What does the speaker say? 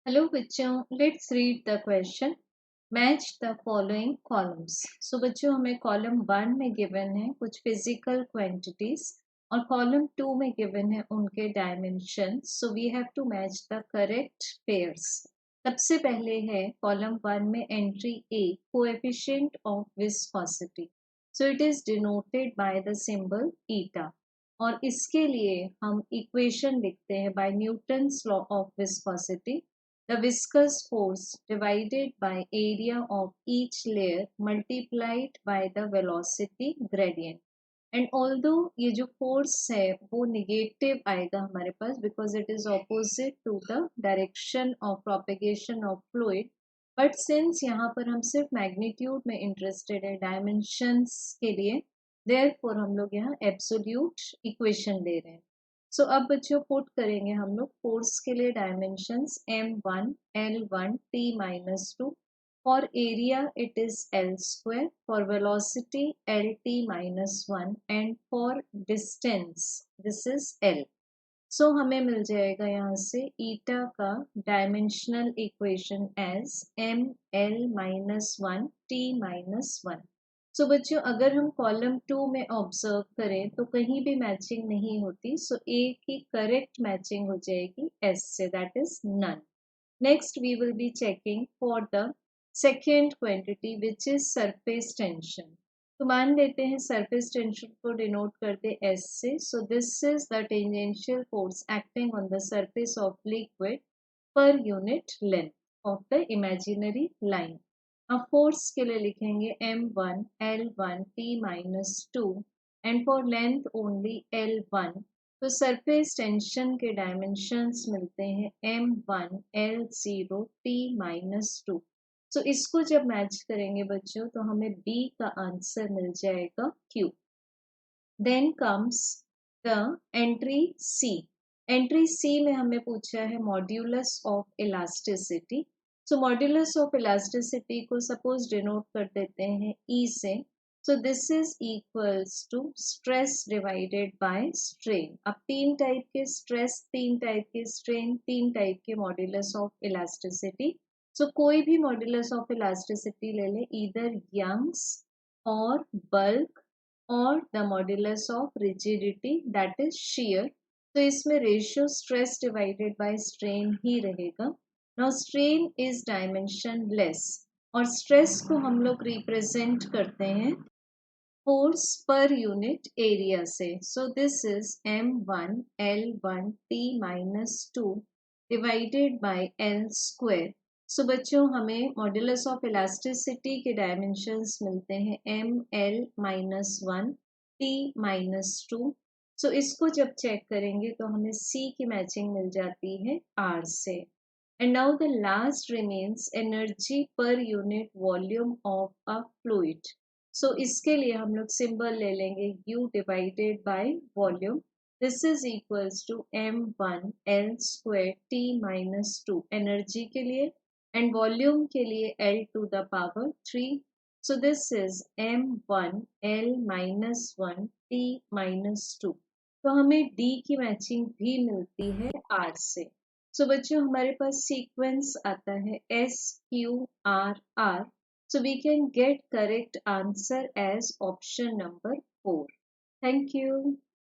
Hello बच्चों, let's read the question. Match the following columns. So बच्चों हमें column 1 में गिवन है कुछ फिजिकल क्वांटिटीज और कॉलम 2 में गिवन है उनके dimensions. So we have to match the correct pairs. सबसे पहले है कॉलम 1 में entry A, coefficient of viscosity. So it is denoted by the symbol eta और इसके लिए हम इक्वेशन लिखते हैं by Newton's law of viscosity. The viscous force divided by area of each layer multiplied by the velocity gradient. And although ये जो force है वो negative आएगा हमारे पास because it is opposite to the direction of propagation of fluid. But since यहाँ पर हम सिर्फ magnitude में interested है dimensions के लिए, therefore हम लोग यहाँ absolute equation ले रहे हैं. सो अब बच्चों पुट करेंगे हम लोग फोर्स के लिए dimensions m1 l1 t-2. For area it is l square, for velocity lt-1 and for distance this is l. सो हमें मिल जाएगा यहाँ से ईटा का dimensional equation as m(l-1 t-1). सो बच्चों अगर हम कॉलम 2 में ऑब्जर्व करें तो कहीं भी मैचिंग नहीं होती. सो ए की करेक्ट मैचिंग हो जाएगी एस से, that is none. Next we will be checking for the second quantity which is surface tension. तो मान लेते हैं सरफेस टेंशन को डिनोट करते एस से. So this is the tangential force acting on the surface of liquid per unit length of the imaginary line. अब force के लिए लिखेंगे m1 l1 t-2 and for length only l1. तो surface tension के dimensions मिलते हैं m1 l0 t-2. सो इसको जब मैच करेंगे बच्चों तो हमें B का आंसर मिल जाएगा Q. Then comes the entry C. Entry C में हमें पूछा है modulus of elasticity. So modulus of elasticity को सपोज डिनोट कर देते हैं E से. So this is equals to stress divided by strain. अब तीन टाइप के स्ट्रेस, तीन टाइप के स्ट्रेन, तीन टाइप के मॉड्यूलस ऑफ इलास्टिसिटी. सो कोई भी मॉड्यूलस ऑफ इलास्टिसिटी ले ले, ईदर यंग्स और बल्क और the modulus of rigidity that is shear. तो इसमें ratio stress divided by strain ही रहेगा. Now strain is dimensionless और स्ट्रेस को हम लोग रिप्रेजेंट करते हैं फोर्स पर यूनिट एरिया से. So this is m1 l1 t-2 divided by l square. So बच्चों हमें मॉड्यूलस ऑफ इलास्टिसिटी के डायमेंशंस मिलते हैं m(l-1 t-2). सो इसको जब चेक करेंगे तो हमें C की मैचिंग मिल जाती है R से. And now the last remains energy per unit volume of a fluid. So इसके लिए हम लोग सिंबल ले लेंगे U divided by volume. This is equals to m1 l square t-2 energy के लिए and volume के लिए l to the power 3. So this is m1 l-1 t-2. तो हमें D की मैचिंग भी मिलती है R से. सो बच्चों हमारे पास सीक्वेंस आता है SQRR. So we can get correct answer as option number 4. Thank you.